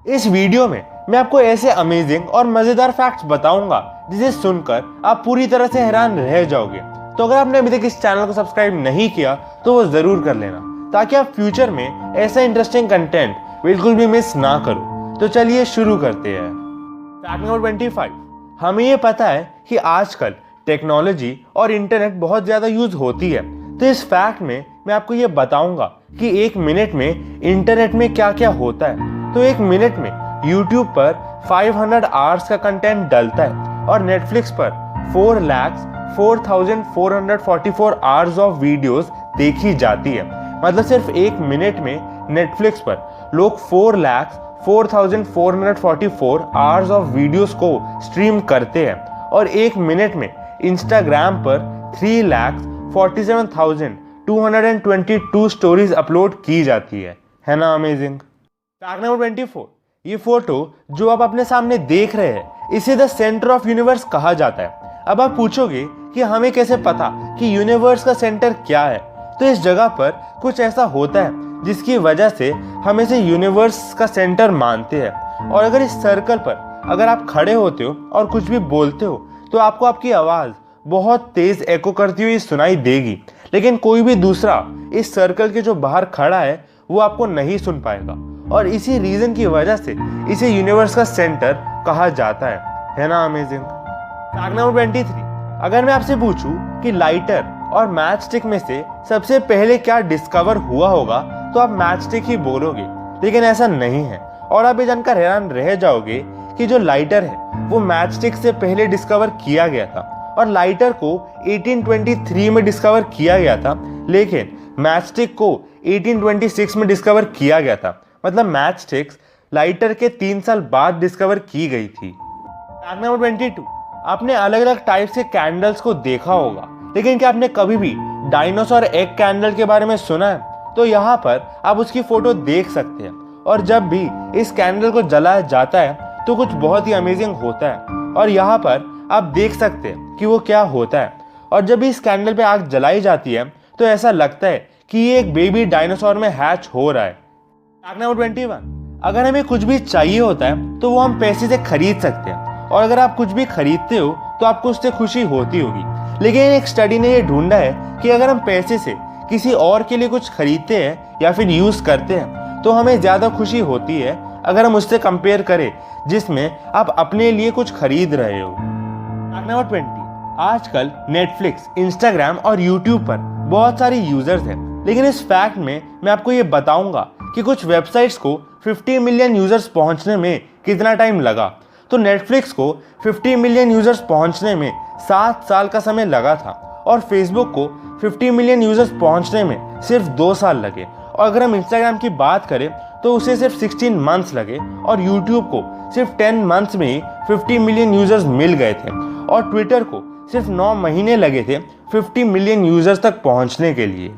इस वीडियो में मैं आपको ऐसे अमेजिंग और मजेदार फैक्ट्स बताऊंगा जिसे सुनकर आप पूरी तरह से हैरान रह जाओगे। तो अगर आपने अभी तक इस चैनल को सब्सक्राइब नहीं किया तो वो जरूर कर लेना, ताकि आप फ्यूचर में ऐसा इंटरेस्टिंग कंटेंट बिल्कुल भी मिस ना करो। तो चलिए शुरू करते हैं। फैक्ट नंबर 25, हमें ये पता है कि आजकल टेक्नोलॉजी और इंटरनेट बहुत ज़्यादा यूज होती है। तो इस फैक्ट में मैं आपको ये बताऊंगा कि एक मिनट में इंटरनेट में क्या क्या होता है। तो एक मिनट में YouTube पर 500 आवर्स का कंटेंट डलता है और Netflix पर 4,04,444 आवर्स ऑफ वीडियोस देखी जाती है। मतलब सिर्फ एक मिनट में Netflix पर लोग 4,04,444 आवर्स ऑफ वीडियोस को स्ट्रीम करते हैं और एक मिनट में Instagram पर 3,47,222 स्टोरीज अपलोड की जाती है ना अमेजिंग। फैक्ट नंबर 24, ये फोटो जो आप अपने सामने देख रहे हैं इसे द सेंटर ऑफ यूनिवर्स कहा जाता है। अब आप पूछोगे कि हमें कैसे पता कि यूनिवर्स का सेंटर क्या है। तो इस जगह पर कुछ ऐसा होता है जिसकी वजह से हम इसे यूनिवर्स का सेंटर मानते हैं। और अगर इस सर्कल पर अगर आप खड़े होते हो और कुछ भी बोलते हो तो आपको आपकी आवाज़ बहुत तेज एको करती हुई सुनाई देगी, लेकिन कोई भी दूसरा इस सर्कल के जो बाहर खड़ा है वो आपको नहीं सुन पाएगा। और इसी रीजन की वजह से इसे यूनिवर्स का सेंटर कहा जाता है ना अमेजिंग। फैक्ट नंबर 23, अगर मैं आपसे पूछूं कि लाइटर और मैच स्टिक में से सबसे पहले क्या डिस्कवर हुआ होगा तो आप मैच स्टिक ही बोलोगे, लेकिन ऐसा नहीं है। और आप ये जानकर हैरान रह जाओगे कि जो लाइटर है वो मैच स्टिक से पहले डिस्कवर किया गया था और लाइटर को 1823 में डिस्कवर किया गया था, लेकिन मैच स्टिक को 1826 में डिस्कवर किया गया था। मतलब मैच स्टिक्स लाइटर के 3 साल बाद डिस्कवर की गई थी। फैक्ट नंबर 22, आपने अलग अलग टाइप के कैंडल्स को देखा होगा, लेकिन क्या आपने कभी भी डायनासोर एग कैंडल के बारे में सुना है? तो यहाँ पर आप उसकी फोटो देख सकते हैं। और जब भी इस कैंडल को जलाया जाता है तो कुछ बहुत ही अमेजिंग होता है। और यहाँ पर आप देख सकते हैं कि वो क्या होता है। और जब भी इस कैंडल पे आग जलाई जाती है तो ऐसा लगता है कि ये एक बेबी डायनासोर में हैच हो रहा है। फैक्ट नंबर 21, अगर हमें कुछ भी चाहिए होता है तो वो हम पैसे से खरीद सकते हैं। और अगर आप कुछ भी खरीदते हो तो आपको उससे खुशी होती होगी, लेकिन एक स्टडी ने ये ढूंढा है कि अगर हम पैसे से किसी और के लिए कुछ खरीदते हैं या फिर यूज करते हैं तो हमें ज्यादा खुशी होती है अगर हम उससे कंपेयर करें जिसमें आप अपने लिए कुछ खरीद रहे हो। फैक्ट नंबर 20, आजकल नेटफ्लिक्स, इंस्टाग्राम और यूट्यूब पर बहुत सारे यूजर्स हैं, लेकिन इस फैक्ट में मैं आपको ये बताऊंगा कि कुछ वेबसाइट्स को 50 मिलियन यूजर्स पहुंचने में कितना टाइम लगा। तो नेटफ्लिक्स को 50 मिलियन यूजर्स पहुंचने में 7 साल का समय लगा था और फेसबुक को 50 मिलियन यूजर्स पहुंचने में सिर्फ 2 साल लगे। और अगर हम इंस्टाग्राम की बात करें तो उसे सिर्फ 16 मंथ्स लगे और यूट्यूब को सिर्फ 10 मंथ्स में ही 50 मिलियन यूजर्स मिल गए थे। और ट्विटर को सिर्फ 9 महीने लगे थे 50 मिलियन यूजर्स तक पहुंचने के लिए।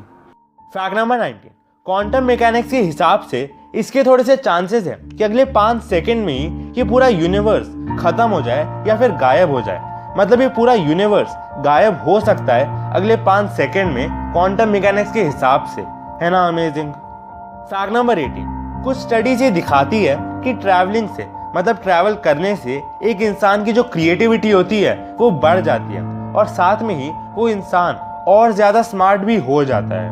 फैक्ट नंबर 19, क्वांटम मैकेनिक्स के हिसाब से इसके थोड़े से चांसेस हैं कि अगले 5 सेकंड में ही ये पूरा यूनिवर्स खत्म हो जाए या फिर गायब हो जाए। मतलब ये पूरा यूनिवर्स गायब हो सकता है अगले 5 सेकंड में क्वांटम मैकेनिक्स के हिसाब से, है ना अमेजिंग। फैक्ट नंबर 18, कुछ स्टडीज ये दिखाती है कि ट्रैवलिंग से, मतलब ट्रैवल करने से एक इंसान की जो क्रिएटिविटी होती है वो बढ़ जाती है और साथ में ही वो इंसान और ज्यादा स्मार्ट भी हो जाता है।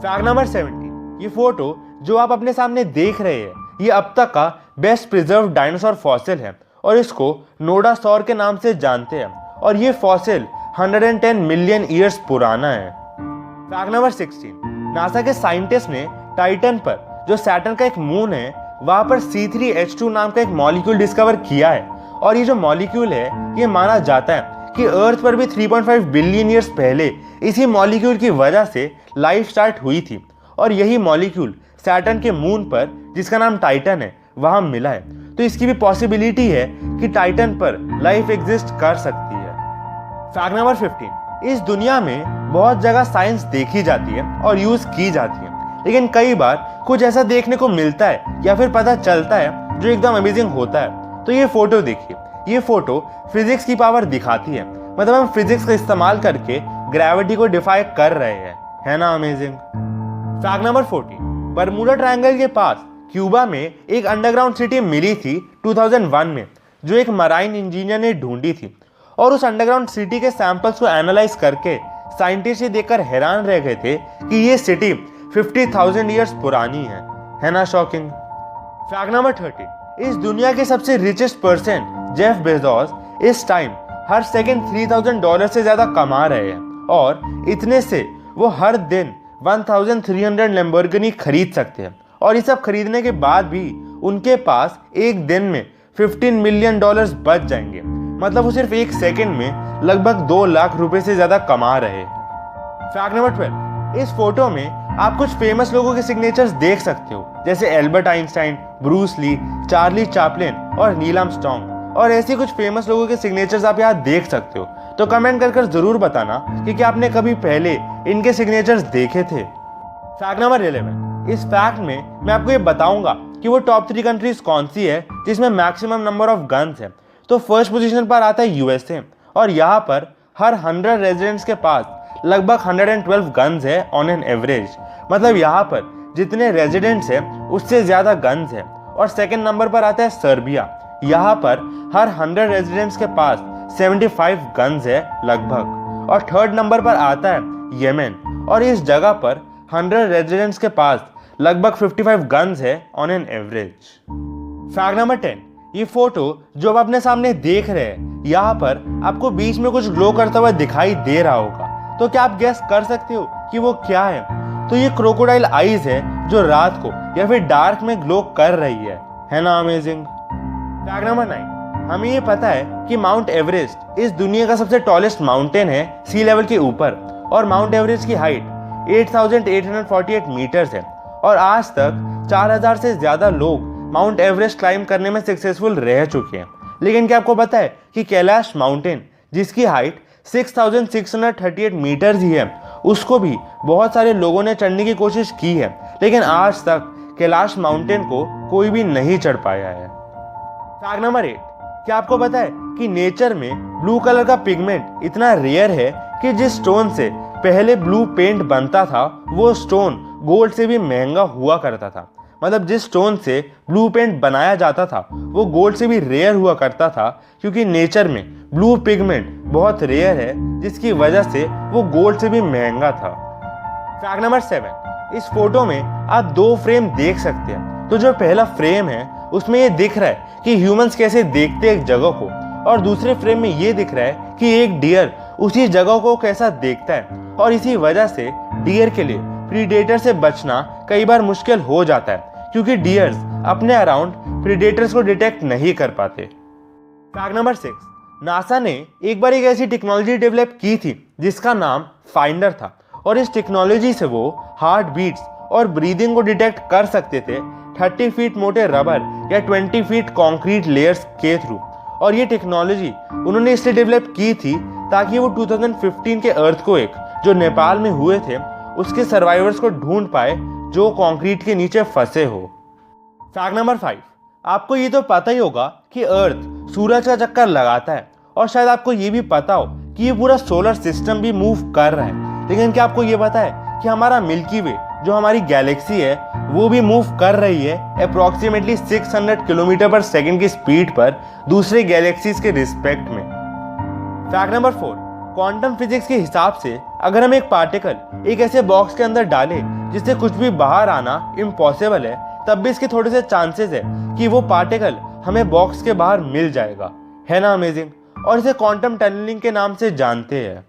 फैक्ट नंबर 17, ये फोटो जो आप अपने सामने देख रहे हैं ये अब तक का बेस्ट प्रिजर्व डायनासोर फॉसिल है और इसको नोडासौर के नाम से जानते हैं और ये फॉसिल 110 मिलियन ईयर्स पुराना है। फैक्ट नंबर 16, नासा के साइंटिस्ट ने टाइटन पर, जो सैटर्न का एक मून है, वहां पर C3H2 नाम का एक मॉलिक्यूल डिस्कवर किया है। और ये जो मॉलिक्यूल है ये माना जाता है कि अर्थ पर भी 3.5 बिलियन ईयर्स पहले इसी मॉलिक्यूल की वजह से लाइफ स्टार्ट हुई थी। और यही मॉलिक्यूल सैटर्न के मून पर, जिसका नाम टाइटन है, वहां मिला है। तो इसकी भी पॉसिबिलिटी है कि टाइटन पर लाइफ एग्जिस्ट कर सकती है। फैक्ट नंबर 15, इस दुनिया में बहुत जगह साइंस देखी जाती है और यूज की जाती है, लेकिन कई बार कुछ ऐसा देखने को मिलता है या फिर पता चलता है जो एकदम अमेजिंग होता है। तो ये फोटो देखिए, ये फोटो फिजिक्स की पावर दिखाती है। मतलब हम फिजिक्स का इस्तेमाल करके ग्रेविटी को डिफाई कर रहे हैं, है ना amazing. Fact number 14, Bermuda triangle के पास क्यूबा में एक अंडरग्राउंड सिटी मिली थी 2001 में, जो एक मराइन इंजीनियर ने ढूंढी थी। और उस अंडरग्राउंड सिटी के सैंपल्स को एनालाइज करके साइंटिस्ट ये देखकर हैरान रह गए थे कि ये सिटी 50,000 ईयर्स पुरानी है ना शॉकिंग। फैक्ट नंबर 30, इस दुनिया के सबसे रिचेस्ट पर्सन जेफ बेजोस इस टाइम हर सेकंड $3,000 से ज्यादा कमा रहे हैं, और इतने से वो हर दिन 1,300 लैम्बोर्गिनी खरीद सकते हैं। और ये सब खरीदने के बाद भी उनके पास एक दिन में $15 मिलियन बच जाएंगे। मतलब वो सिर्फ एक सेकंड में लगभग 2 लाख रुपए से ज्यादा कमा रहे हैं। फैक्ट नंबर 12, इस फोटो में आप कुछ फेमस लोगों के सिग्नेचर्स देख सकते हो, जैसे Albert Einstein, Bruce Lee, Charlie Chaplin और नील आर्मस्ट्रॉन्ग। और ऐसे कुछ फेमस लोगों के सिग्नेचर्स आप यहाँ देख सकते हो। तो कमेंट कर जरूर बताना कि क्या आपने कभी पहले इनके सिग्नेचर्स देखे थे। फैक्ट नंबर 11, इस फैक्ट में मैं आपको ये बताऊंगा कि वो टॉप 3 कंट्रीज कौन सी है जिसमें मैक्सिमम नंबर ऑफ गन्स है। तो फर्स्ट पोजीशन पर आता है यूएसए, और यहाँ पर हर 100 रेजिडेंट्स के पास लगभग 112 गन्स है ऑन एन एवरेज। मतलब यहाँ पर जितने रेजिडेंट्स हैं उससे ज्यादा गन्स है। और सेकंड नंबर पर आता है सर्बिया, यहाँ पर हर 100 रेजिडेंट्स के पास 75 गन्स है लगभग। और थर्ड नंबर पर आता है येमेन, और इस जगह पर 100 रेजिडेंट्स के पास लगभग 55 गन्स है on an average. Fact number 10, ये फोटो जो आप अपने सामने देख रहे हैं, यहाँ पर आपको बीच में कुछ ग्लो करता हुआ दिखाई दे रहा होगा। तो क्या आप गेस कर सकते हो कि वो क्या है? तो ये क्रोकोडाइल आईज है जो रात को या फिर डार्क में ग्लो कर रही है ना अमेजिंग। फैक्ट नंबर 9, हमें ये पता है कि माउंट एवरेस्ट इस दुनिया का सबसे टॉलेस्ट माउंटेन है सी लेवल के ऊपर, और माउंट एवरेस्ट की हाइट 8,848 मीटर्स है। और आज तक 4,000 से ज्यादा लोग माउंट एवरेस्ट क्लाइम करने में सक्सेसफुल रह चुके हैं। लेकिन क्या आपको पता है कि कैलाश माउंटेन, जिसकी हाइट 6,638 मीटर्स ही है, उसको भी बहुत सारे लोगों ने चढ़ने की कोशिश की है, लेकिन आज तक कैलाश माउंटेन को कोई भी नहीं चढ़ पाया है। फैक्ट नंबर 8, क्या आपको पता है कि नेचर में ब्लू कलर का पिगमेंट इतना रेयर है कि जिस स्टोन से पहले ब्लू पेंट बनता था वो स्टोन गोल्ड से भी महंगा हुआ करता था। मतलब जिस स्टोन से ब्लू पेंट बनाया जाता था वो गोल्ड से भी रेयर हुआ करता था, क्योंकि नेचर में ब्लू पिगमेंट बहुत रेयर है, जिसकी वजह से वो गोल्ड से भी महंगा था। फैक्ट नंबर 7, इस फोटो में आप 2 फ्रेम देख सकते हैं। तो जो पहला फ्रेम है उसमें ये दिख रहा है कि ह्यूमंस कैसे देखते हैं एक जगह को, और दूसरे फ्रेम में ये दिख रहा है कि एक डियर उसी जगह को कैसा देखता है। और इसी वजह से डियर के लिए प्रीडेटर से बचना कई बार मुश्किल हो जाता है, क्योंकि डियर्स अपने अराउंड प्रीडेटर्स को डिटेक्ट नहीं कर पाते। फैक्ट नंबर 6, नासा ने एक बार एक ऐसी टेक्नोलॉजी डेवलप की थी जिसका नाम फाइंडर था, और इस टेक्नोलॉजी से वो हार्ट बीट्स और ब्रीदिंग को डिटेक्ट कर सकते थे 30 फीट मोटे रबर या 20 फीट कंक्रीट लेयर्स के थ्रू। और ये टेक्नोलॉजी उन्होंने इसलिए डेवलप की थी ताकि वो 2015 के अर्थक्वेक जो नेपाल में हुए थे उसके सर्वाइवर्स को ढूंढ पाए जो कंक्रीट के नीचे फंसे हो। फैक्ट नंबर 5, आपको ये तो पता ही होगा कि अर्थ सूरज का चक्कर लगाता है, और शायद आपको ये भी पता हो कि ये पूरा सोलर सिस्टम भी मूव कर रहा है। लेकिन क्या आपको ये पता है कि हमारा मिल्की वे जो हमारी गैलेक्सी है वो भी मूव कर रही है अप्रोक्सीमेटली 600 किलोमीटर पर सेकंड की स्पीड पर दूसरे गैलेक्सीज के रिस्पेक्ट में। फैक्ट नंबर 4, क्वांटम फिजिक्स के हिसाब से अगर हम एक पार्टिकल एक ऐसे बॉक्स के अंदर डालें जिससे कुछ भी बाहर आना इम्पॉसिबल है, तब भी इसके थोड़े से चांसेस है कि वो पार्टिकल हमें बॉक्स के बाहर मिल जाएगा, है ना अमेजिंग। और इसे क्वांटम टनलिंग के नाम से जानते हैं।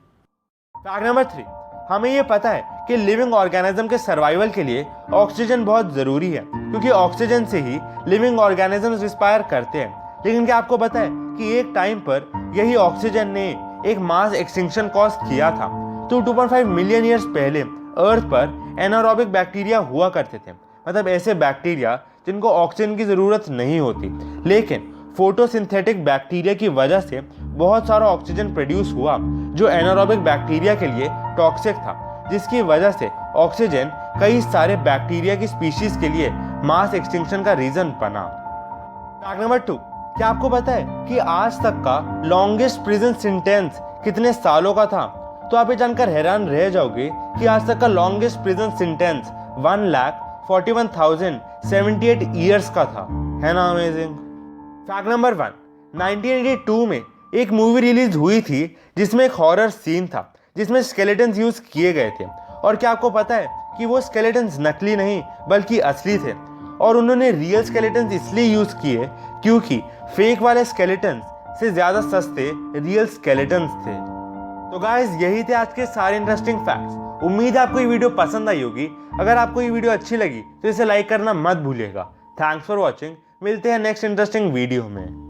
फैक्ट नंबर 3, हमें ये पता है कि लिविंग ऑर्गेनिज्म के सर्वाइवल के लिए ऑक्सीजन बहुत जरूरी है, क्योंकि ऑक्सीजन से ही लिविंग ऑर्गेनिजम्स रिस्पायर करते हैं। लेकिन क्या आपको पता है कि एक टाइम पर यही ऑक्सीजन ने एक मास एक्सटिंक्शन कॉज किया था। तो 2.5 मिलियन ईयर्स पहले अर्थ पर एनारोबिक बैक्टीरिया हुआ करते थे, मतलब ऐसे बैक्टीरिया जिनको ऑक्सीजन की जरूरत नहीं होती, लेकिन फोटोसिंथेटिक बैक्टीरिया की वजह से बहुत सारा ऑक्सीजन प्रोड्यूस हुआ जो एनारोबिक बैक्टीरिया के लिए टॉक्सिक था, जिसकी वजह से ऑक्सीजन कई सारे बैक्टीरिया की स्पीशीज के लिए मास एक्सटिंक्शन का रीजन बना। फैक्ट नंबर 2, क्या आपको पता है कि आज तक का लॉन्गेस्ट प्रिजन सेंटेंस कितने सालों का था? तो आप ये जानकर हैरान रह जाओगे कि आज तक का लॉन्गेस्ट प्रिजन सेंटेंस 1,41,000 78 ईयर्स का था। है ना अमेजिंग। फैक्ट नंबर 1, 1982 में एक मूवी रिलीज हुई थी जिसमें एक हॉरर सीन था जिसमें स्केलेटन्स यूज किए गए थे। और क्या आपको पता है कि वो स्केलेटन्स नकली नहीं बल्कि असली थे, और उन्होंने रियल स्केलेटन्स इसलिए यूज किए क्योंकि फेक वाले स्केलेटन्स से ज्यादा सस्ते रियल स्केलेटन्स थे। तो गाइस यही थे आज के सारे इंटरेस्टिंग फैक्ट्स। उम्मीद है आपको ये वीडियो पसंद आई होगी। अगर आपको ये वीडियो अच्छी लगी तो इसे लाइक करना मत भूलिएगा। Thanks for watching. मिलते हैं नेक्स्ट इंटरेस्टिंग वीडियो में।